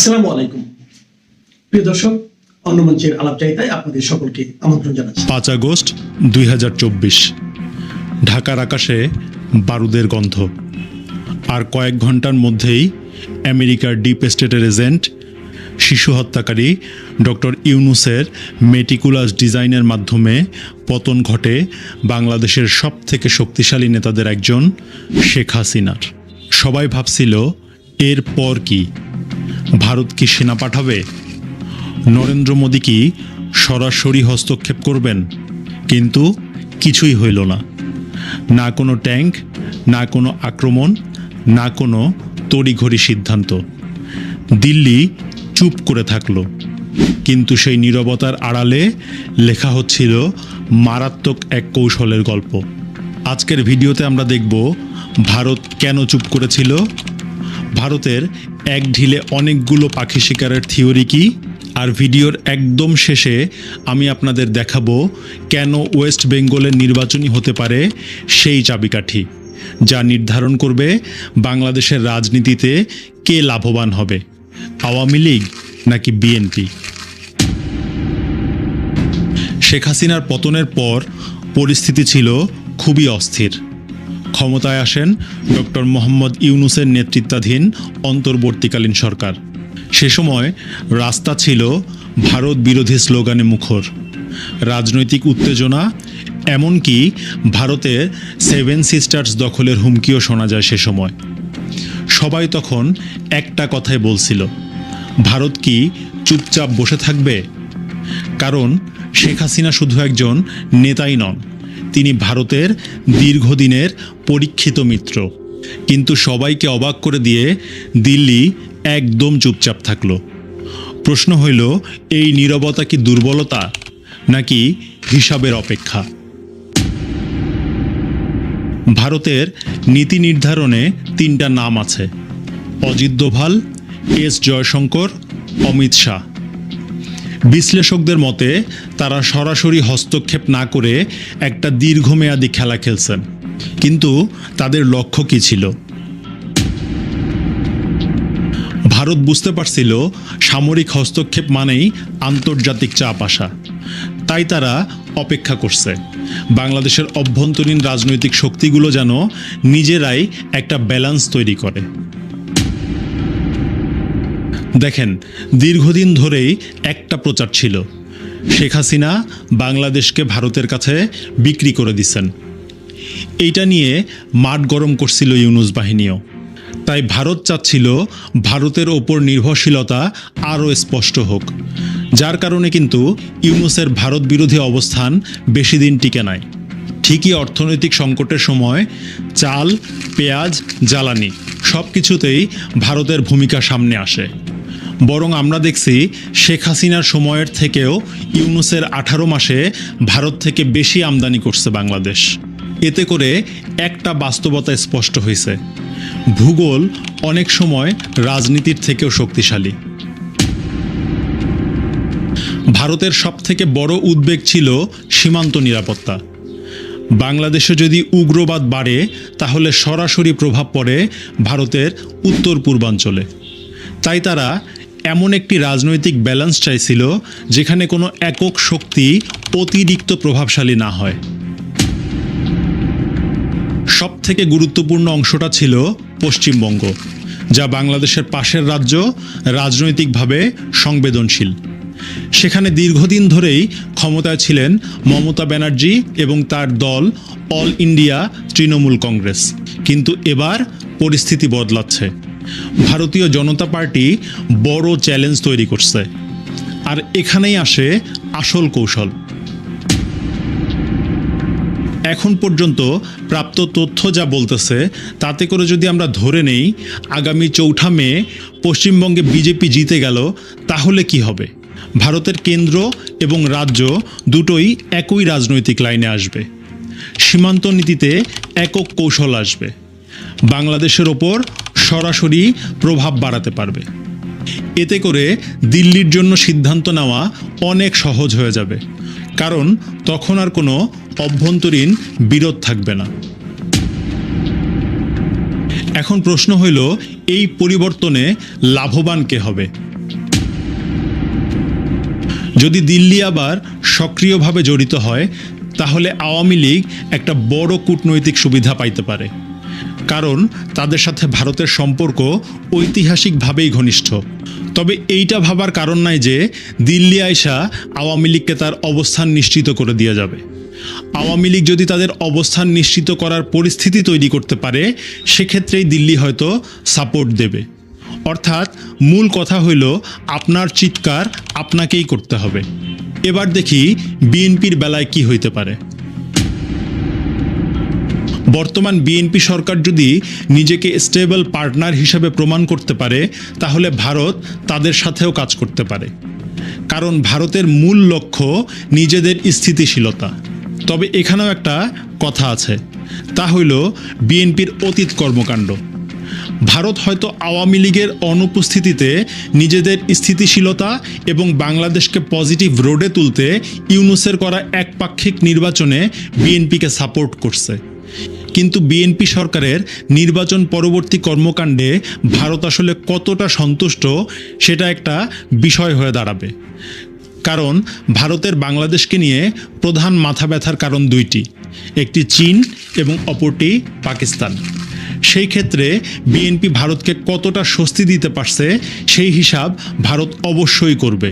আসসালামু আলাইকুম প্রিয় দর্শক, অন্য মঞ্চের আলাপচারিতায় আপনাদের সকলকে আমন্ত্রণ জানাচ্ছি। 5 আগস্ট 2024 ঢাকার আকাশে বারুদের গন্ধ। আর কয়েক ঘন্টার মধ্যেই আমেরিকার ডিপ স্টেটের এজেন্ট, শিশু হত্যাকারী ডক্টর ইউনূসের মেটিকুলাস ডিজাইনের মাধ্যমে পতন ঘটে বাংলাদেশের সবথেকে শক্তিশালী নেতাদের একজন শেখ হাসিনার। সবাই ভাবছিল এরপর কি, ভারত কি সেনা পাঠাবে, নরেন্দ্র মোদী কি সরাসরি হস্তক্ষেপ করবেন? কিন্তু কিছুই হইল না। না কোনো ট্যাঙ্ক, না কোনো আক্রমণ, না কোনো তড়িঘড়ি সিদ্ধান্ত। দিল্লি চুপ করে থাকলো, কিন্তু সেই নীরবতার আড়ালে লেখা হচ্ছিল মারাত্মক এক কৌশলের গল্প। আজকের ভিডিওতে আমরা দেখব ভারত কেন চুপ করেছিল, ভারতের এক ঢিলে অনেকগুলো পাখি শিকারের থিওরি কি, আর ভিডিওর একদম শেষে আমি আপনাদের দেখাবো কেন ওয়েস্ট বেঙ্গলের নির্বাচনই হতে পারে সেই চাবিকাঠি, যা নির্ধারণ করবে বাংলাদেশের রাজনীতিতে কে লাভবান হবে, আওয়ামী লীগ নাকি বিএনপি। শেখ হাসিনার পতনের পর পরিস্থিতি ছিল খুবই অস্থির। ক্ষমতায় আসেন ডক্টর মোহাম্মদ ইউনূসের নেতৃত্বাধীন অন্তর্বর্তীকালীন সরকার। সে সময় রাস্তা ছিল ভারত বিরোধী স্লোগানে মুখর, রাজনৈতিক উত্তেজনা, এমনকি ভারতের 7 সিস্টার্স দখলের হুমকিও শোনা যায় সে সময়। সবাই তখন একটা কথাই বলছিল, ভারত কি চুপচাপ বসে থাকবে? কারণ শেখ হাসিনা শুধু একজন নেতাই নন, তিনি ভারতের দীর্ঘদিনের পরীক্ষিত মিত্র। কিন্তু সবাইকে অবাক করে দিয়ে দিল্লি একদম চুপচাপ থাকলো। প্রশ্ন হইল, এই নীরবতা কি দুর্বলতা নাকি হিসাবের অপেক্ষা? ভারতের নীতি নির্ধারণে 3টা নাম আছে: অজিত দোভাল, এস জয়শঙ্কর, অমিত শাহ। বিশ্লেষকদের মতে তারা সরাসরি হস্তক্ষেপ না করে একটা দীর্ঘমেয়াদী খেলা খেলছেন। কিন্তু তাদের লক্ষ্য কী ছিল? ভারত বুঝতে পারছিল সামরিক হস্তক্ষেপ মানেই আন্তর্জাতিক চাপ আসা, তাই তারা অপেক্ষা করছে বাংলাদেশের অভ্যন্তরীণ রাজনৈতিক শক্তিগুলো যেন নিজেরাই একটা ব্যালেন্স তৈরি করে। দেখেন, দীর্ঘদিন ধরেই একটা প্রচার ছিল, শেখ হাসিনা বাংলাদেশকে ভারতের কাছে বিক্রি করে দিচ্ছেন। এইটা নিয়ে মাঠ গরম করছিল ইউনূস বাহিনীও। তাই ভারত চাচ্ছিল ভারতের ওপর নির্ভরশীলতা আরও স্পষ্ট হোক, যার কারণে কিন্তু ইউনূসের ভারত বিরোধী অবস্থান বেশি দিন টিকে নাই। ঠিকই অর্থনৈতিক সংকটের সময় চাল, পেঁয়াজ, জ্বালানি সব কিছুতেই ভারতের ভূমিকা সামনে আসে। বরং আমরা দেখছি শেখ হাসিনার সময়ের থেকেও ইউনূসের 18 মাসে ভারত থেকে বেশি আমদানি করছে বাংলাদেশ। এতে করে একটা বাস্তবতা স্পষ্ট হয়েছে, ভূগোল অনেক সময় রাজনীতির থেকেও শক্তিশালী। ভারতের সবথেকে বড় উদ্বেগ ছিল সীমান্ত নিরাপত্তা। বাংলাদেশে যদি উগ্রবাদ বাড়ে তাহলে সরাসরি প্রভাব পড়ে ভারতের উত্তর পূর্বাঞ্চলে। তাই তারা এমন একটি রাজনৈতিক ব্যালেন্স চাইছিল যেখানে কোনো একক শক্তি অতিরিক্ত প্রভাবশালী না হয়। সবথেকে গুরুত্বপূর্ণ অংশটা ছিল পশ্চিমবঙ্গ, যা বাংলাদেশের পাশের রাজ্য, রাজনৈতিকভাবে সংবেদনশীল। সেখানে দীর্ঘদিন ধরেই ক্ষমতায় ছিলেন মমতা ব্যানার্জি এবং তার দল অল ইন্ডিয়া তৃণমূল কংগ্রেস। কিন্তু এবার পরিস্থিতি বদলাচ্ছে। ভারতীয় জনতা পার্টি বড় চ্যালেঞ্জ তৈরি করছে। আর এখানেই আসে আসল কৌশল। এখন পর্যন্ত প্রাপ্ত তথ্য যা বলতেছে তাতে করে যদি আমরা ধরে নেই আগামী 4 মে পশ্চিমবঙ্গে বিজেপি জিতে গেল, তাহলে কি হবে? ভারতের কেন্দ্র এবং রাজ্য দুটোই একই রাজনৈতিক লাইনে আসবে। সীমান্ত নীতিতে একক কৌশল আসবে, বাংলাদেশের ওপর সরাসরি প্রভাব বাড়াতে পারবে। এতে করে দিল্লির জন্য সিদ্ধান্ত নেওয়া অনেক সহজ হয়ে যাবে, কারণ তখন আর কোনো অভ্যন্তরীণ বিরোধ থাকবে না। এখন প্রশ্ন হইল, এই পরিবর্তনে লাভবান কে হবে? যদি দিল্লি আবার সক্রিয়ভাবে জড়িত হয় তাহলে আওয়ামী লীগ একটা বড় কূটনৈতিক সুবিধা পাইতে পারে, কারণ তাদের সাথে ভারতের সম্পর্ক ঐতিহাসিকভাবেই ঘনিষ্ঠ। তবে এইটা ভাবার কারণ নাই যে দিল্লি আইসা আওয়ামী লীগকে তার অবস্থান নিশ্চিত করে দিয়ে যাবে। আওয়ামী লীগ যদি তাদের অবস্থান নিশ্চিত করার পরিস্থিতি তৈরি করতে পারে, সেক্ষেত্রেই দিল্লি হয়তো সাপোর্ট দেবে। অর্থাৎ মূল কথা হইল আপনার চিৎকার আপনাকেই করতে হবে। এবার দেখি বিএনপির বেলায় কি হইতে পারে। বর্তমান বিএনপি সরকার যদি নিজেকে স্টেবল পার্টনার হিসেবে প্রমাণ করতে পারে, তাহলে ভারত তাদের সাথেও কাজ করতে পারে, কারণ ভারতের মূল লক্ষ্য নিজেদের স্থিতিশীলতা। তবে এখানেও একটা কথা আছে, তা হইল বিএনপির অতীত কর্মকাণ্ড। ভারত হয়তো আওয়ামী লীগের অনুপস্থিতিতে নিজেদের স্থিতিশীলতা এবং বাংলাদেশকে পজিটিভ রোডে তুলতে ইউনূসের করা একপাক্ষিক নির্বাচনে বিএনপিকে সাপোর্ট করছে, কিন্তু বিএনপি সরকারের নির্বাচন পরবর্তী কর্মকাণ্ডে ভারত আসলে কতটা সন্তুষ্ট সেটা একটা বিষয় হয়ে দাঁড়াবে। কারণ ভারতের বাংলাদেশকে নিয়ে প্রধান মাথা ব্যথার কারণ দুইটি, একটি চীন এবং অপরটি পাকিস্তান। সেই ক্ষেত্রে বিএনপি ভারতকে কতটা স্বস্তি দিতে পারছে সেই হিসাব ভারত অবশ্যই করবে।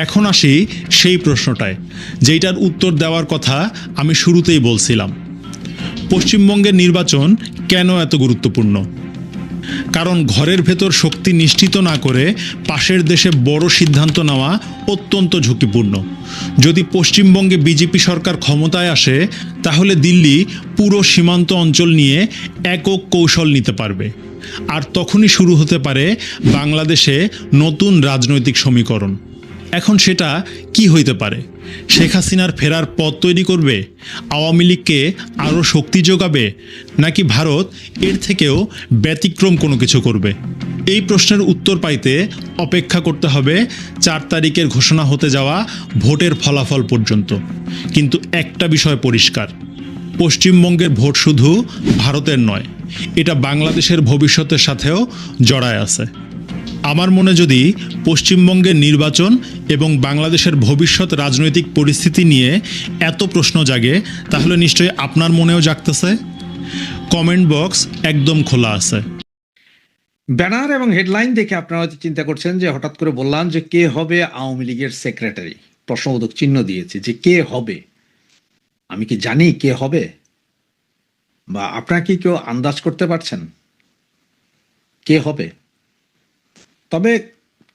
এখন আসি সেই প্রশ্নটায়, যেইটার উত্তর দেওয়ার কথা আমি শুরুতেই বলছিলাম। পশ্চিমবঙ্গের নির্বাচন কেন এত গুরুত্বপূর্ণ? কারণ ঘরের ভেতর শক্তি নিশ্চিত না করে পাশের দেশে বড় সিদ্ধান্ত নেওয়া অত্যন্ত ঝুঁকিপূর্ণ। যদি পশ্চিমবঙ্গে বিজেপি সরকার ক্ষমতায় আসে, তাহলে দিল্লি পুরো সীমান্ত অঞ্চল নিয়ে একক কৌশল নিতে পারবে, আর তখনই শুরু হতে পারে বাংলাদেশে নতুন রাজনৈতিক সমীকরণ। এখন সেটা কি হইতে পারে? শেখ হাসিনার ফেরার পথ তৈরি করবে, আওয়ামী লীগকে আরও শক্তি যোগাবে, নাকি ভারত এর থেকেও ব্যতিক্রম কোনো কিছু করবে? এই প্রশ্নের উত্তর পাইতে অপেক্ষা করতে হবে 4 তারিখের ঘোষণা হতে যাওয়া ভোটের ফলাফল পর্যন্ত। কিন্তু একটা বিষয় পরিষ্কার, পশ্চিমবঙ্গের ভোট শুধু ভারতের নয়, এটা বাংলাদেশের ভবিষ্যতের সাথেও জড়ায় আছে। আমার মনে যদি পশ্চিমবঙ্গের নির্বাচন এবং বাংলাদেশের ভবিষ্যৎ রাজনৈতিক পরিস্থিতি নিয়ে এত প্রশ্ন জাগে, তাহলে নিশ্চয়ই আপনার মনেও জাগতেছে। কমেন্ট বক্স একদম খোলা আছে। ব্যানার এবং হেডলাইন দেখে আপনারা হয়তো চিন্তা করছেন যে হঠাৎ করে বললাম যে কে হবে আওয়ামী লীগের সেক্রেটারি, প্রশ্নবোধক চিহ্ন দিয়েছি যে কে হবে। আমি কি জানি কে হবে, বা আপনারা কি কেউ আন্দাজ করতে পারছেন কে হবে? তবে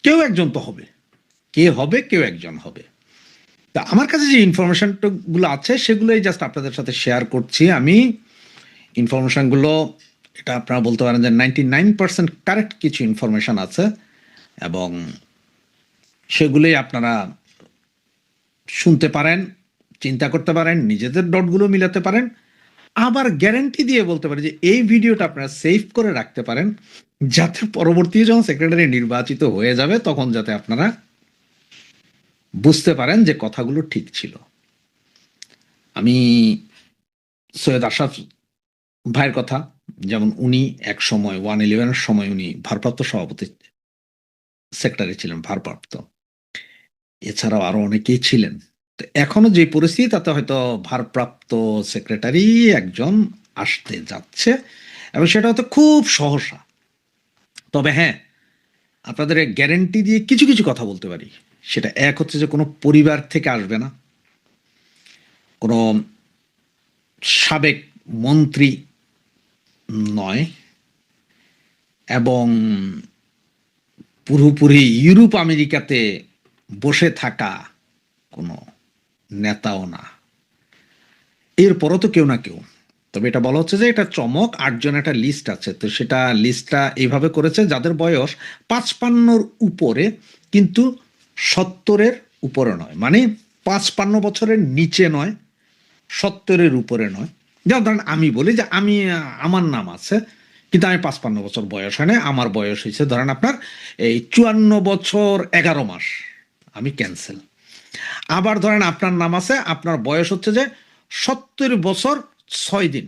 কেউ একজন তো হবে। কে হবে? কেউ একজন হবে। তা আমার কাছে যে ইনফরমেশনগুলো আছে সেগুলোই জাস্ট আপনাদের সাথে শেয়ার করছি। আমি ইনফরমেশনগুলো, এটা আপনারা বলতে পারেন যে 99% কারেক্ট কিছু ইনফরমেশন আছে, এবং সেগুলোই আপনারা শুনতে পারেন, চিন্তা করতে পারেন, নিজেদের ডটগুলো মিলাতে পারেন। আবার গ্যারান্টি দিয়ে বলতে পারি যে এই ভিডিওটা আপনারা সেভ করে রাখতে পারেন, যাতে পরবর্তী যখন সেক্রেটারি নির্বাচিত হয়ে যাবে তখন যাতে আপনারা বুঝতে পারেন যে কথাগুলো ঠিক ছিল। আমি সৈয়দ আশরাফ ভাইয়ের কথা, যেমন উনি এক সময় 111 সময় উনি ভারপ্রাপ্ত সভাপতি সেক্রেটারি ছিলেন, ভারপ্রাপ্ত। এছাড়াও আরো অনেকেই ছিলেন। তো এখনো যে পরিস্থিতি, তাতে হয়তো ভারপ্রাপ্ত সেক্রেটারি একজন আসতে যাচ্ছে, এবং সেটা হয়তো খুব সহসা। তবে হ্যাঁ, আপনাদের গ্যারেন্টি দিয়ে কিছু কিছু কথা বলতে পারি। সেটা এক হচ্ছে যে কোনো পরিবার থেকে আসবে না, কোনো সাবেক মন্ত্রী নয়, এবং পুরোপুরি ইউরোপ আমেরিকাতে বসে থাকা কোনো নেতাও না। এরপরও তো কেউ না কেউ। তবে এটা বলা হচ্ছে যে এটা চমক, 8 জন একটা লিস্ট আছে। তো সেটা লিস্টটা এইভাবে করেছে যাদের বয়স 55-র উপরে, কিন্তু 70-এর উপরে নয়, মানে 55 বছরের নিচে নয়, 70-এর উপরে নয়। যেমন ধরেন আমি বলি যে আমার নাম আছে, কিন্তু আমি 55 বছর বয়স হয় না, আমার বয়স হয়েছে ধরেন আপনার এই 54 বছর 11 মাস, আমি ক্যান্সেল। আবার ধরেন আপনার নাম আছে, আপনার বয়স হচ্ছে যে 70 বছর 6 দিন,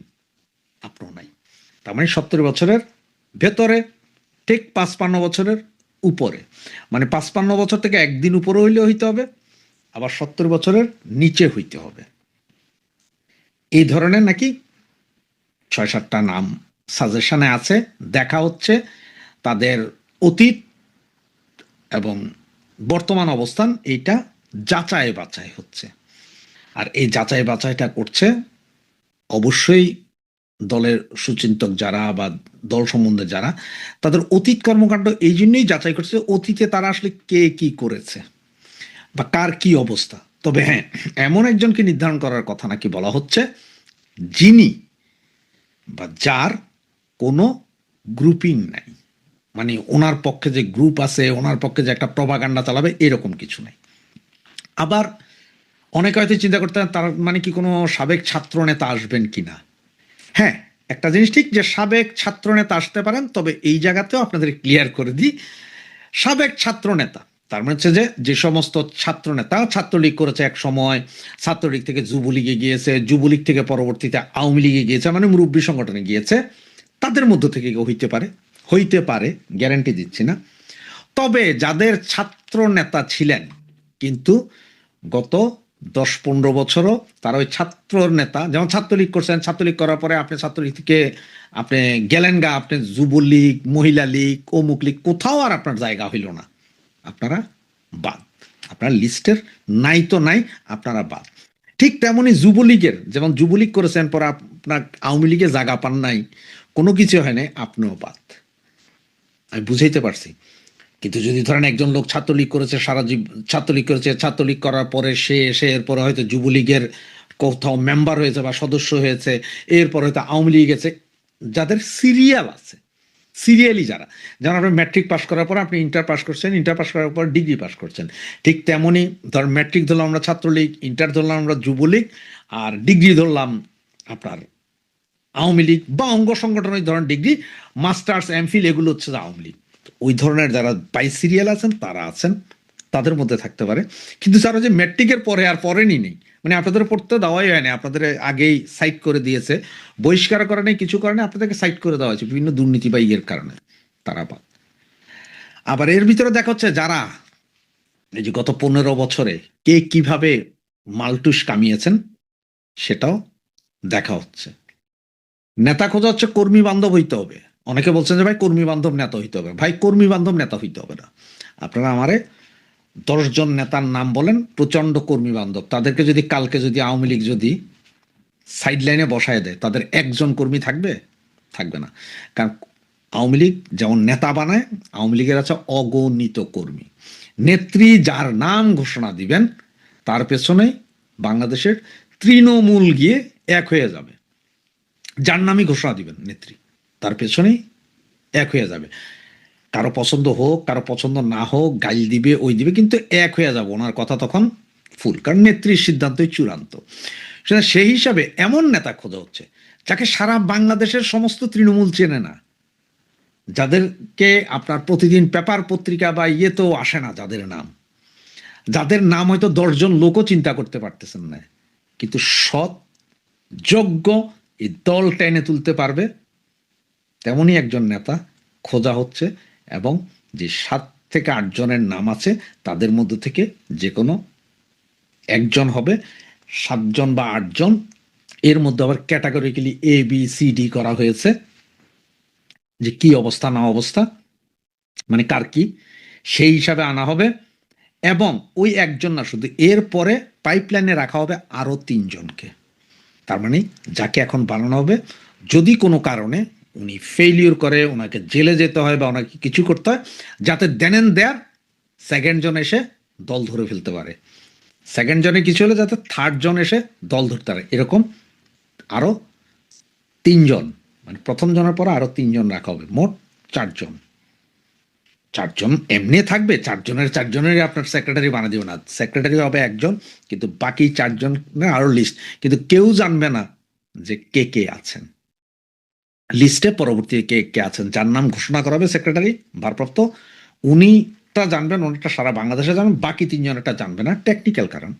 আপনার নাই। তার মানে 70 বছরের ভেতরে, ঠিক 55 বছরের উপরে, মানে 55 বছর থেকে একদিন উপরে হইলে হইতে হবে, আবার 70 বছরের নিচে হইতে হবে। এই ধরনের নাকি 6-7টা নাম সাজেশনে আছে, দেখা হচ্ছে তাদের অতীত এবং বর্তমান অবস্থান এইটা যাচাই বাছাই হচ্ছে। আর এই যাচাই বাছাইটা করছে অবশ্যই দলের সুচিন্তক যারা বা দল সম্বন্ধে যারা, তাদের অতীত কর্মকাণ্ড এই জন্যই যাচাই করছে অতীতে তারা আসলে কে কি করেছে বা কার কি অবস্থা। তবে হ্যাঁ, এমন একজনকে নির্ধারণ করার কথা নাকি বলা হচ্ছে যিনি বা যার কোনো গ্রুপিং নাই, মানে ওনার পক্ষে যে গ্রুপ আছে, ওনার পক্ষে যে একটা প্রপাগান্ডা চালাবে এরকম কিছু নাই। আবার অনেকে হয়তো চিন্তা করতে তার মানে কি কোনো সাবেক ছাত্র নেতা আসবেন কিনা। হ্যাঁ, একটা জিনিস ঠিক যে সাবেক ছাত্র নেতা আসতে পারেন, তবে এই জায়গাতেও আপনাদের ক্লিয়ার করে দিই, সাবেক ছাত্র নেতা তার মানে হচ্ছে যে সমস্ত ছাত্র নেতা ছাত্রলীগ করেছে এক সময়, ছাত্রলীগ থেকে যুবলীগে গিয়েছে, যুবলীগ থেকে পরবর্তীতে আওয়ামী লীগে গিয়েছে, মানে মুরব্বী সংগঠনে গিয়েছে, তাদের মধ্য থেকে হইতে পারে, গ্যারান্টি দিচ্ছি না। তবে যাদের ছাত্র নেতা ছিলেন কিন্তু গত 10-15 বছরও তারা ওই ছাত্র নেতা, যেমন ছাত্রলীগ করছেন, ছাত্রলীগ করার পরে আপনি ছাত্রলীগ থেকে আপনি গেলেন গা, আপনি যুবলীগ, মহিলা লীগ, অমুক লীগ, কোথাও আর আপনার জায়গা হইল না, আপনারা বাদ, আপনার লিস্টের নাই তো নাই, আপনারা বাদ। ঠিক তেমনই যুবলীগের, যেমন যুবলীগ করেছেন পরে আপনার আওয়ামী লীগে জায়গা পান নাই, কোনো কিছু হয় নাই, আপনিও বাদ। আমি বুঝাইতে পারছি। কিন্তু যদি ধরেন একজন লোক ছাত্রলীগ করেছে, সারা ছাত্রলীগ করেছে, ছাত্রলীগ করার পরে সে এসে এরপরে হয়তো যুবলীগের কোথাও মেম্বার হয়েছে বা সদস্য হয়েছে, এরপর হয়তো আওয়ামী লীগ গেছে, যাদের সিরিয়াল আছে, সিরিয়ালি যারা, যেমন আপনি ম্যাট্রিক পাস করার পর আপনি ইন্টার পাস করছেন, ইন্টার পাস করার পর ডিগ্রি পাস করছেন, ঠিক তেমনই ধরেন ম্যাট্রিক ধরলাম আমরা ছাত্রলীগ, ইন্টার ধরলাম আমরা যুবলীগ, আর ডিগ্রি ধরলাম আপনার আওয়ামী লীগ বা অঙ্গ সংগঠন, ওই ধরেন ডিগ্রি, মাস্টার্স, এমফিল, এগুলো হচ্ছে আওয়ামী লীগ। ওই ধরনের যারা বাই সিরিয়াল আছেন তারা আছেন, তাদের মধ্যে থাকতে পারে। কিন্তু যারা যে ম্যাট্রিকের পরে আর পড়েনি নেই, মানে আপনাদের পড়তে দেওয়াই হয়নি, আপনাদের আগেই সাইট করে দিয়েছে, বহিষ্কার করে নেই, কিছু করে নেই, আপনাদেরকে সাইট করে দেওয়া হয়েছে বিভিন্ন দুর্নীতি বা ইয়ের কারণে, তারা বাদ। আবার এর ভিতরে দেখা হচ্ছে যারা এই যে গত 15 বছরে কে কিভাবে মালটুস কামিয়েছেন সেটাও দেখা হচ্ছে। নেতা খোঁজা হচ্ছে কর্মী বান্ধব হইতে হবে। অনেকে বলছেন যে ভাই কর্মী বান্ধব নেতা হইতে হবে, ভাই কর্মী বান্ধব নেতা হইতে হবে না। আপনারা আমারে 10 জন নেতার নাম বলেন প্রচন্ড কর্মী বান্ধব, তাদেরকে যদি কালকে যদি আওয়ামী লীগ যদি সাইড লাইনে বসায় দেয়, তাদের একজন কর্মী থাকবে না। কারণ আওয়ামী লীগ যেমন নেতা বানায়, আওয়ামী লীগের আছে অগণিত কর্মী। নেত্রী যার নাম ঘোষণা দিবেন তার পেছনে বাংলাদেশের তৃণমূল গিয়ে এক হয়ে যাবে। যার নামই ঘোষণা দিবেন নেত্রী, তার পেছনেই এক হয়ে যাবে। কারো পছন্দ হোক, কারো পছন্দ না হোক, গাইল দিবে, ওই দিবে, কিন্তু এক হয়ে যাবে, ওনার কথা তখন ফুল, কারণ নেত্রীর সিদ্ধান্তই চূড়ান্ত। সেই হিসাবে এমন নেতা খোঁজা হচ্ছে যাকে সারা বাংলাদেশের সমস্ত তৃণমূল চেনে না, যাদেরকে আপনার প্রতিদিন পেপার পত্রিকা বা ইয়েতেও আসে না, যাদের নাম হয়তো 10 জন লোকও চিন্তা করতে পারতেছেন না, কিন্তু সৎ, যোগ্য, এই দল টেনে তুলতে পারবে, তেমনই একজন নেতা খোঁজা হচ্ছে। এবং যে 7 থেকে 8 জনের নাম আছে তাদের মধ্যে থেকে যে কোনো একজন হবে, 7 জন বা 8 জন, এর মধ্যে আবার ক্যাটাগরিক্যালি ABCD করা হয়েছে, যে কি অবস্থা না অবস্থা, মানে কার কি, সেই হিসাবে আনা হবে। এবং ওই একজন না শুধু, এর পরে পাইপলাইনে রাখা হবে আরো 3 জনকে। তার মানে যাকে এখন বানানো হবে, যদি কোনো কারণে উনি ফেইলিওর করে, ওনাকে জেলে যেতে হয় বা ওনাকে কিছু করতে হয়, যাতে দেন দেয়ার সেকেন্ড জন এসে দল ধরে ফেলতে পারে, সেকেন্ড জনে কিছু হলে যাতে থার্ড জন এসে দল ধরতে পারে, এরকম আরো 3 জন, মানে প্রথম জনের পরে আরো 3 জন রাখা হবে, মোট 4 জন। 4 জন এমনি থাকবে, 4 জনের আপনার সেক্রেটারি বানা দিবে না, সেক্রেটারি হবে একজন, কিন্তু বাকি 4 জন আরো লিস্ট, কিন্তু কেউ জানবে না যে কে কে আছেন লিস্টে, পরবর্তী কে কে আছেন, যার নাম ঘোষণা করা হবে সেক্রেটারি ভারপ্রাপ্ত, উনিটা জানবেন, ওনারটা সারা বাংলাদেশে জানবেন, বাকি 3 জনেরটা জানবে না, টেকনিক্যাল কারণ।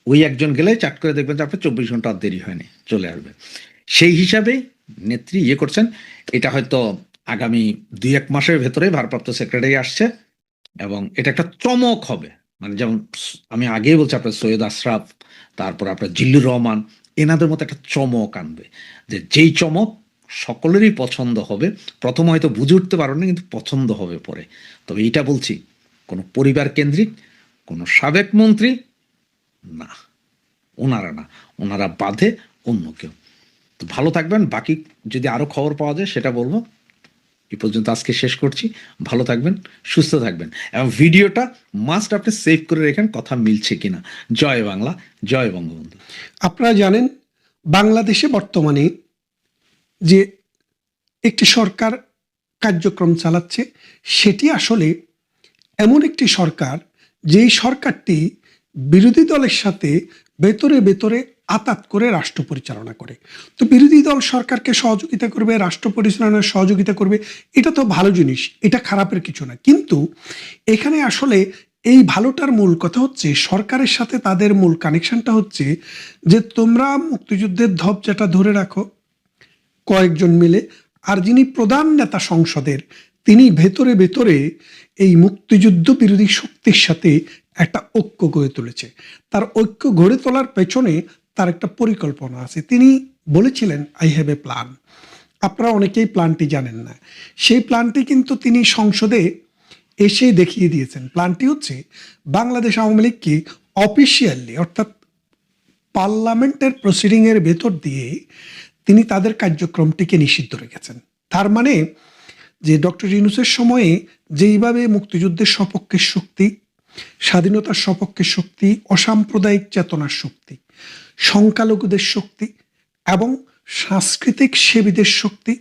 ওই একজন গেলে চাট করে দেখবেন যে আপনার 24 ঘন্টা দেরি হয়নি, চলে আসবে। সেই হিসাবেই নেত্রী ইয়ে করছেন। এটা হয়তো আগামী 2-1 মাসের ভেতরে ভারপ্রাপ্ত সেক্রেটারি আসছে, এবং এটা একটা চমক হবে। মানে যেমন আমি আগেই বলছি, আপনার সৈয়দ আশরাফ, তারপর আপনার জিল্লুর রহমান, এনাদের মতো একটা চমক আনবে, যে যেই চমক সকলেরই পছন্দ হবে। প্রথম হয়তো বুঝে উঠতে পারো না, কিন্তু পছন্দ হবে পরে। তবে এইটা বলছি, কোনো পরিবার কেন্দ্রিক কোনো সাবেক মন্ত্রী না, ওনারা না, ওনারা বাদে অন্য কেউ। তো ভালো থাকবেন, বাকি যদি আরো খবর পাওয়া যায় সেটা বলবো। এই পর্যন্ত আজকে শেষ করছি। ভালো থাকবেন, সুস্থ থাকবেন, এবং ভিডিওটা মাস্ট আপনি সেভ করে রেখেন, কথা মিলছে কিনা। জয় বাংলা, জয় বঙ্গবন্ধু। আপনারা জানেন বাংলাদেশে বর্তমানে যে একটি সরকার কার্যক্রম চালাচ্ছে, সেটি আসলে এমন একটি সরকার, যেই সরকারটি বিরোধী দলের সাথে ভেতরে ভেতরে আতাত করে রাষ্ট্র পরিচালনা করে। তো বিরোধী দল সরকারকে সহযোগিতা করবে, রাষ্ট্র পরিচালনায় সহযোগিতা করবে, এটা তো ভালো জিনিস, এটা খারাপের কিছু না। কিন্তু এখানে আসলে এই ভালোটার মূল কথা হচ্ছে, সরকারের সাথে তাদের মূল কানেকশনটা হচ্ছে যে তোমরা মুক্তিযুদ্ধের ধ্বজাটা ধরে রাখো কয়েকজন মিলে, আর যিনি প্রধান নেতা সংসদের, তিনি ভেতরে ভেতরে এই মুক্তিযুদ্ধ বিরোধী শক্তির সাথে একটা ঐক্য গড়ে তুলেছে। তার ঐক্য গড়ে তোলার পেছনে তার একটা পরিকল্পনা আছে। তিনি বলেছিলেন আই হ্যাভ এ প্ল্যান। আপনারা অনেকেই প্ল্যানটি জানেন না। সেই প্ল্যানটি কিন্তু তিনি সংসদে এসে দেখিয়ে দিয়েছেন। প্ল্যানটি হচ্ছে বাংলাদেশ আওয়ামী লীগকে অফিসিয়ালি, অর্থাৎ পার্লামেন্টের প্রসিডিংয়ের ভেতর দিয়ে তিনি তাদের কার্যক্রমটিকে নিষিদ্ধ রেখেছেন। তার মানে যে ডক্টর ইউনূসের সময়ে যেইভাবে মুক্তিযুদ্ধের সপক্ষের শক্তি, স্বাধীনতার সপক্ষের শক্তি, অসাম্প্রদায়িক চেতনার শক্তি, সংখ্যালঘুদের শক্তি এবং সাংস্কৃতিক সেবীদের শক্তি,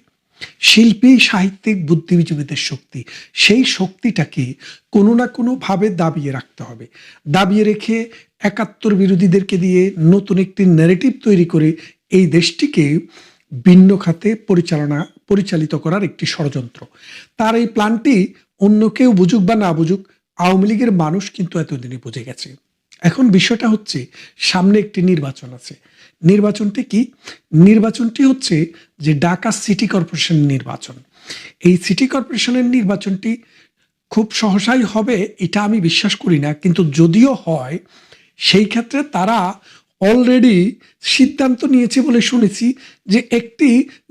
শিল্পী সাহিত্যিক বুদ্ধিজীবীদের শক্তি, সেই শক্তিটাকে কোনো না কোনোভাবে দাবিয়ে রাখতে হবে। দাবিয়ে রেখে ৭১ বিরোধীদেরকে দিয়ে নতুন একটি ন্যারেটিভ তৈরি করে এই দেশটিকে ভিন্ন খাতে পরিচালিত করার একটি ষড়যন্ত্র। তার এই প্ল্যানটি অন্য কেউ বুঝুক বা না বুঝুক, আওয়ামী লীগের মানুষ কিন্তু এতদিনে বুঝে গেছে। এখন বিষয়টা হচ্ছে, সামনে একটি নির্বাচন আছে। নির্বাচনটি কি? নির্বাচনটি হচ্ছে যে ঢাকা সিটি কর্পোরেশন নির্বাচন। এই সিটি কর্পোরেশনের নির্বাচনটি খুব সহসাই হবে এটা আমি বিশ্বাস করি না, কিন্তু যদিও হয়, সেই ক্ষেত্রে তারা অলরেডি সিদ্ধান্ত নিয়েছে বলে শুনেছি যে একটি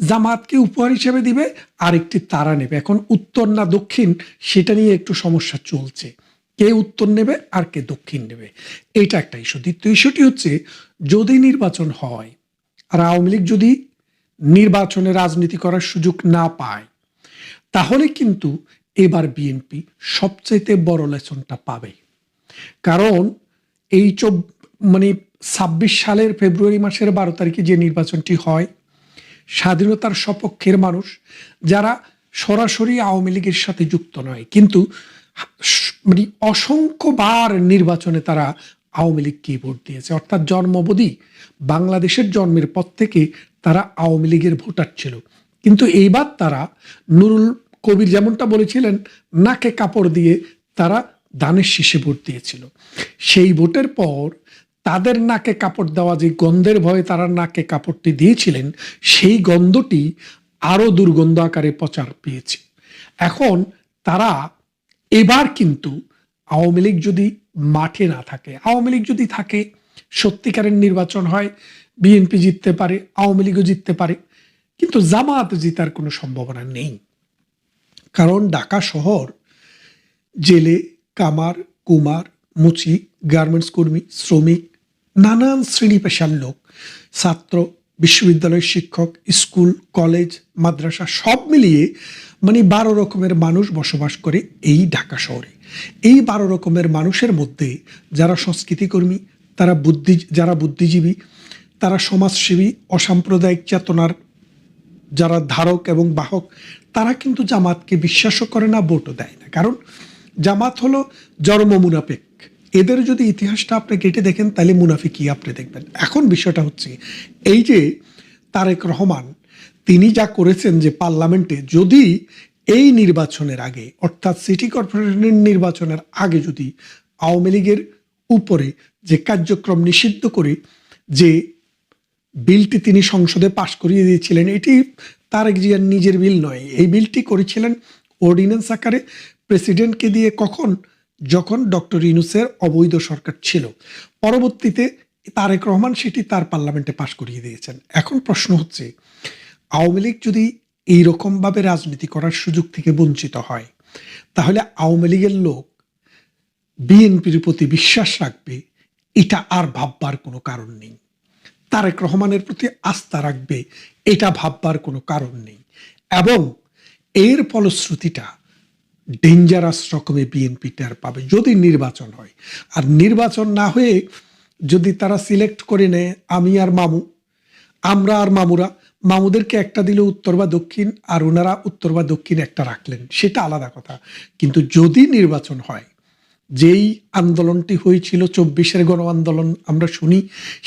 জামাতকে উপহার হিসেবে দিবে, আর একটি তারা নেবে। এখন উত্তর না দক্ষিণ সেটা নিয়ে একটু সমস্যা চলছে, কে উত্তর নেবে আর কে দক্ষিণ নেবে, এটা একটা ইস্যু। দ্বিতীয় ইস্যুটি হচ্ছে, যদি নির্বাচন হয় আর আওয়ামী লীগ যদি নির্বাচনে রাজনীতি করার সুযোগ না পায়, তাহলে কিন্তু এবার বিএনপি সবচাইতে বড় লেসনটা পাবে। কারণ এই ২৬ সালের ফেব্রুয়ারি মাসের ১২ তারিখে যে নির্বাচনটি হয়, স্বাধীনতার সপক্ষের মানুষ যারা সরাসরি আওয়ামী লীগের সাথে যুক্ত নয়, কিন্তু অসংখ্যবার নির্বাচনে তারা আওয়ামী লীগকে ভোট দিয়েছে, অর্থাৎ জন্মবধি বাংলাদেশের জন্মের পর থেকে তারা আওয়ামী লীগের ভোটার ছিল। কিন্তু এইবার তারা নুরুল কবির যেমনটা বলেছিলেন, নাকে কাপড় দিয়ে তারা ধানের শীষে ভোট দিয়েছিল। সেই ভোটের পর তাদের নাকে কাপড় দেওয়া, যে গন্ধের ভয়ে তারা নাকে কাপড়টি দিয়েছিলেন, সেই গন্ধটি আরো দুর্গন্ধ আকারে প্রচার পেয়েছে। এখন তারা এবার কিন্তু আওয়ামী লীগ যদি মাঠে না থাকে, আওয়ামী লীগ যদি থাকে, সত্যিকারের নির্বাচন হয়, বিএনপি জিততে পারে, আওয়ামী লীগও জিততে পারে, কিন্তু জামাত জিতার কোনো সম্ভাবনা নেই। কারণ ঢাকা শহর জেলে, কামার, কুমার, মুচি, গার্মেন্টস কর্মী, শ্রমিক, নানান শ্রেণী পেশার লোক, ছাত্র, বিশ্ববিদ্যালয়ের শিক্ষক, স্কুল, কলেজ, মাদ্রাসা সব মিলিয়ে ১২ রকমের মানুষ বসবাস করে এই ঢাকা শহরে। এই ১২ রকমের মানুষের মধ্যে যারা সংস্কৃতিকর্মী, যারা বুদ্ধিজীবী, তারা সমাজসেবী, অসাম্প্রদায়িক চেতনার যারা ধারক এবং বাহক, তারা কিন্তু জামাতকে বিশ্বাসও করে না, ভোটও দেয় না। কারণ জামাত হলো জন্ম মুনাফিক। এদের যদি ইতিহাসটা আপনি কেটে দেখেন, তাহলে মুনাফিকই আপনি দেখবেন। এখন বিষয়টা হচ্ছে, এই যে তারেক রহমান তিনি যা করেছেন, যে পার্লামেন্টে যদি এই নির্বাচনের আগে, অর্থাৎ সিটি কর্পোরেশনের নির্বাচনের আগে যদি আওয়ামী লীগের উপরে যে কার্যক্রম নিষিদ্ধ করে যে বিলটি তিনি সংসদে পাশ করিয়ে দিয়েছিলেন, এটি তারেক জিয়ার নিজের বিল নয়, এই বিলটি করেছিলেন অর্ডিন্যান্স আকারে প্রেসিডেন্টকে দিয়ে। কখন? যখন ডক্টর ইউনূসের অবৈধ সরকার ছিল। পরবর্তীতে তারেক রহমান সেটি তার পার্লামেন্টে পাশ করিয়ে দিয়েছেন। এখন প্রশ্ন হচ্ছে, আওয়ামী লীগ যদি এইরকমভাবে রাজনীতি করার সুযোগ থেকে বঞ্চিত হয়, তাহলে আওয়ামী লীগের লোক বিএনপির প্রতি বিশ্বাস রাখবে, এটা আর ভাববার কোনো কারণ নেই। তারেক রহমানের প্রতি আস্থা রাখবে, এটা ভাববার কোনো কারণ নেই। এবং এর ফলশ্রুতিটা ডেঞ্জারাস রকমের বিএনপি টের পাবে যদি নির্বাচন হয়। আর নির্বাচন না হয়ে যদি তারা সিলেক্ট করে নেয় আমি আর মামু, আমরা আর মামুরা, মামুদেরকে একটা দিলে উত্তর বা দক্ষিণ, আর ওনারা উত্তর বা দক্ষিণ একটা রাখলেন, সেটা আলাদা কথা। কিন্তু যদি নির্বাচন হয়, যেই আন্দোলনটি হয়েছিল 24-এর গণ আন্দোলন আমরা শুনি,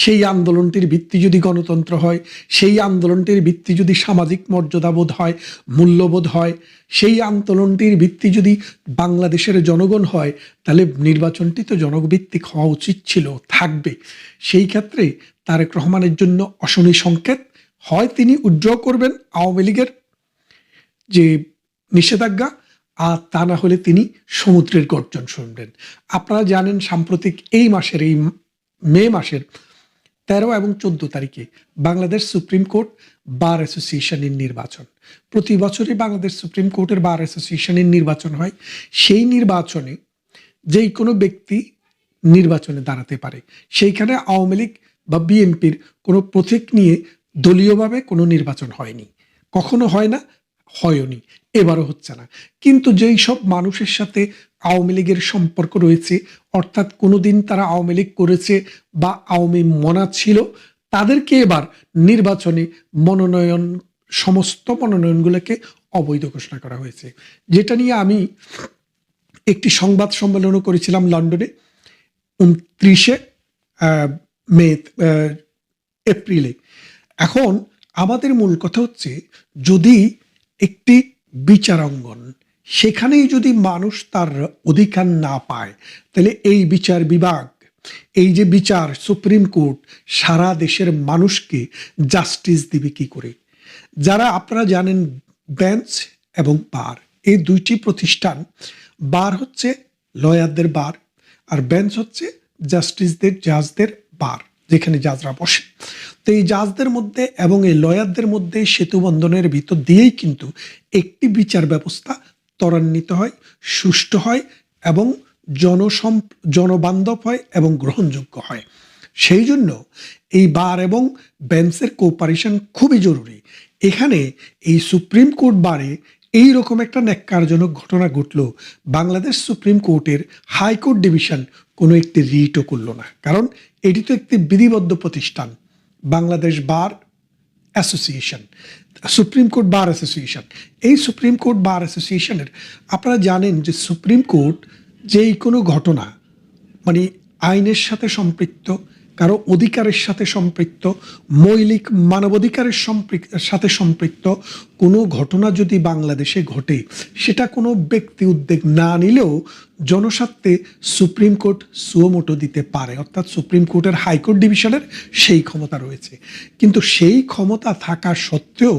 সেই আন্দোলনটির ভিত্তি যদি গণতন্ত্র হয়, সেই আন্দোলনটির ভিত্তি যদি সামাজিক মর্যাদাবোধ হয়, মূল্যবোধ হয়, সেই আন্দোলনটির ভিত্তি যদি বাংলাদেশের জনগণ হয়, তাহলে নির্বাচনটি তো জনভিত্তিক হওয়া উচিত ছিল, থাকবে। সেই ক্ষেত্রে তারেক রহমানের জন্য অশনি সংকেত, হয় তিনি উইথড্র করবেন আওয়ামী লীগের যে নিষেধাজ্ঞা, আর তা না হলে তিনি সমুদ্রের গর্জন শুনবেন। আপনারা জানেন সাম্প্রতিক এই মাসের, এই মে মাসের 13 এবং 14 তারিখে বাংলাদেশ সুপ্রিম কোর্ট বার অ্যাসোসিয়েশনের নির্বাচন। প্রতি বছরই বাংলাদেশ সুপ্রিম কোর্টের বার অ্যাসোসিয়েশনের নির্বাচন হয়। সেই নির্বাচনে যেই কোনো ব্যক্তি নির্বাচনে দাঁড়াতে পারে। সেইখানে আওয়ামী লীগ বা বিএনপির কোনো প্রতীক নিয়ে দলীয়ভাবে কোনো নির্বাচন হয়নি, কখনো হয় না, হয়নি, এবারও হচ্ছে না। কিন্তু যেই সব মানুষের সাথে আওয়ামী লীগের সম্পর্ক রয়েছে, অর্থাৎ কোনোদিন তারা আওয়ামী লীগ করেছে বা আওয়ামী মনা ছিল, তাদেরকে এবার নির্বাচনে মনোনয়ন, সমস্ত মনোনয়নগুলোকে অবৈধ ঘোষণা করা হয়েছে। যেটা নিয়ে আমি একটি সংবাদ সম্মেলনও করেছিলাম লন্ডনে 29 মে, এপ্রিলে। এখন আমাদের মূল কথা হচ্ছে, যদি একটি বিচারাঙ্গন, সেখানেই যদি মানুষ তার অধিকার না পায়, তাহলে এই বিচার বিভাগ, এই যে বিচার সুপ্রিম কোর্ট সারা দেশের মানুষকে জাস্টিস দিবে কি করে? যারা আপনারা জানেন বেঞ্চ এবং বার, এই দুইটি প্রতিষ্ঠান, বার হচ্ছে লয়ারদের বার, আর বেঞ্চ হচ্ছে জাস্টিসদের, জাজদের বার, যেখানে জাজরা বসে। তো এই জাজদের মধ্যে এবং এই লয়ারদের মধ্যে সেতু বন্ধনের ভিতর দিয়েই কিন্তু একটি বিচার ব্যবস্থা ত্বরান্বিত হয়, সুষ্ঠু হয় এবং জনবান্ধব হয় এবং গ্রহণযোগ্য হয়। সেই জন্য এই বার এবং বেঞ্চের কোঅপারেশন খুবই জরুরি। এখানে এই সুপ্রিম কোর্ট বারে এই রকম একটা ন্যাক্কারজনক ঘটনা ঘটল, বাংলাদেশ সুপ্রিম কোর্টের হাইকোর্ট ডিভিশন কোনো একটি রিটও করল না। কারণ এটি তো একটি বিধিবদ্ধ প্রতিষ্ঠান, Bangladesh bar association, supreme court bar association. এই সুপ্রিম কোর্ট বার অ্যাসোসিয়েশনের, আপনারা জানেন যে সুপ্রিম কোর্ট যেই কোনো ঘটনা, মানে আইনের সাথে সম্পৃক্ত, কারো অধিকারের সাথে সম্পৃক্ত, মৌলিক মানবাধিকারের সাথে সম্পৃক্ত কোনো ঘটনা যদি বাংলাদেশে ঘটে, সেটা কোনো ব্যক্তি উদ্যোগ না নিলেও জনস্বার্থে সুপ্রিম কোর্ট সুমোটো দিতে পারে। অর্থাৎ সুপ্রিম কোর্টের হাইকোর্ট ডিভিশনের সেই ক্ষমতা রয়েছে। কিন্তু সেই ক্ষমতা থাকা সত্ত্বেও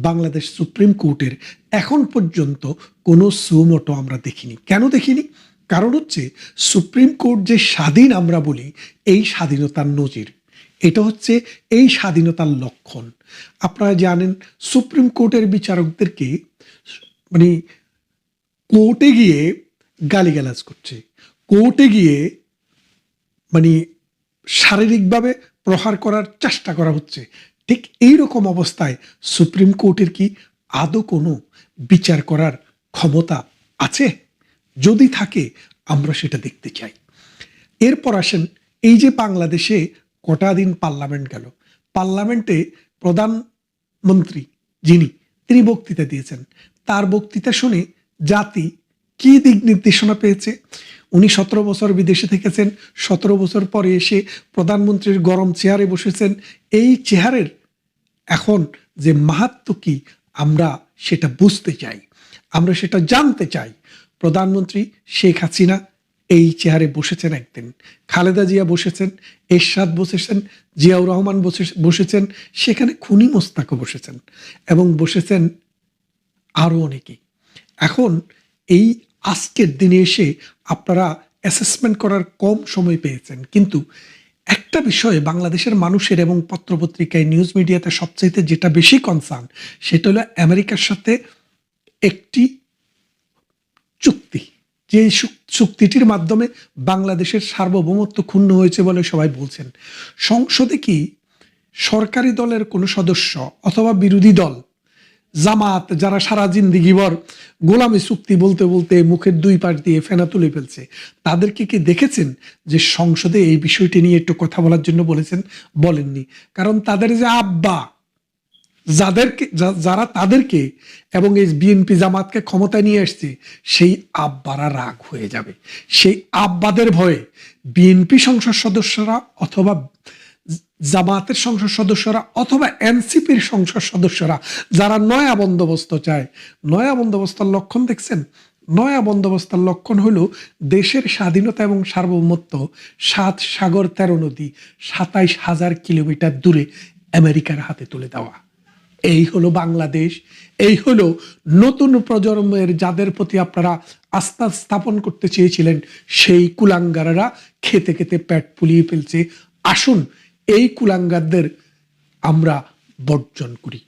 বাংলাদেশ সুপ্রিম কোর্টের এখন পর্যন্ত কোনো সুমোটো আমরা দেখিনি। কেন দেখিনি? কারণ হচ্ছে সুপ্রিম কোর্ট যে স্বাধীন আমরা বলি, এই স্বাধীনতার নজির, এটা হচ্ছে এই স্বাধীনতার লক্ষণ। আপনারা জানেন সুপ্রিম কোর্টের বিচারকদেরকে মানে কোর্টে গিয়ে গালিগালাজ করছে, কোর্টে গিয়ে মানে শারীরিকভাবে প্রহার করার চেষ্টা করা হচ্ছে। ঠিক এই রকম অবস্থায় সুপ্রিম কোর্টের কি আদৌ কোনো বিচার করার ক্ষমতা আছে? যদি থাকে আমরা সেটা দেখতে চাই। এরপর আসেন, এই যে বাংলাদেশে কটা দিন পার্লামেন্ট গেল, পার্লামেন্টে প্রধানমন্ত্রী তিনি বক্তৃতা দিয়েছেন। তার বক্তৃতা শুনে জাতি কি দিক নির্দেশনা পেয়েছে? উনি 17 বছর বিদেশে থেকেছেন, 17 বছর পরে এসে প্রধানমন্ত্রীর গরম চেয়ারে বসেছেন। এই চেয়ারের এখন যে মাহাত্ম্য কি, আমরা সেটা বুঝতে চাই, আমরা সেটা জানতে চাই। প্রধানমন্ত্রী শেখ হাসিনা এই চেয়ারে বসেছেন একদিন, খালেদা জিয়া বসেছেন, এরশাদ বসেছেন, জিয়াউর রহমান বসেছেন, সেখানে খুনি মোস্তাকও বসেছেন, এবং বসেছেন আরও অনেকেই। এখন এই আজকের দিনে এসে আপনারা অ্যাসেসমেন্ট করার কম সময় পেয়েছেন, কিন্তু একটা বিষয়ে বাংলাদেশের মানুষের এবং পত্রপত্রিকায় নিউজ মিডিয়াতে সবচাইতে যেটা বেশি কনসার্ন, সেটা হলো আমেরিকার সাথে একটি চুক্তি, যে চুক্তিটির মাধ্যমে বাংলাদেশের সার্বভৌমত্ব ক্ষুণ্ণ হয়েছে বলে সবাই বলছেন। সংসদে কি সরকারি দলের কোনো সদস্য অথবা বিরোধী দল, জামাত, যারা সারা জিন্দিগিভর গোলামি চুক্তি বলতে বলতে মুখের দুই পাশ দিয়ে ফেনা তুলে ফেলছে, তাদেরকে কি দেখেছেন যে সংসদে এই বিষয়টি নিয়ে একটু কথা বলার জন্য বলেছেন? বলেননি। কারণ তাদের যে আব্বা, যারা তাদেরকে এবং এই বিএনপি জামাতকে ক্ষমতায় নিয়ে আসছে, সেই আব্বারা রাগ হয়ে যাবে। সেই আব্বাদের ভয়ে বিএনপি সংসদ সদস্যরা অথবা জামাতের সংসদ সদস্যরা অথবা এনসিপির সংসদ সদস্যরা যারা নয়া বন্দোবস্ত চায়, নয়া বন্দোবস্তের লক্ষণ দেখছেন? নয়া বন্দোবস্তের লক্ষণ হলো দেশের স্বাধীনতা এবং সার্বভৌমত্ব 7 সাগর 13 নদী 27,000 কিলোমিটার দূরে আমেরিকার হাতে তুলে দেওয়া। এই হলো বাংলাদেশ, এই হলো নতুন প্রজন্মের যাদের প্রতি আপনারা আস্থা স্থাপন করতে চেয়েছিলেন, সেই কুলাঙ্গাররা খেতে খেতে পেট ফুলিয়ে ফেলছে। আসুন এই কুলাঙ্গারদের আমরা বর্জন করি।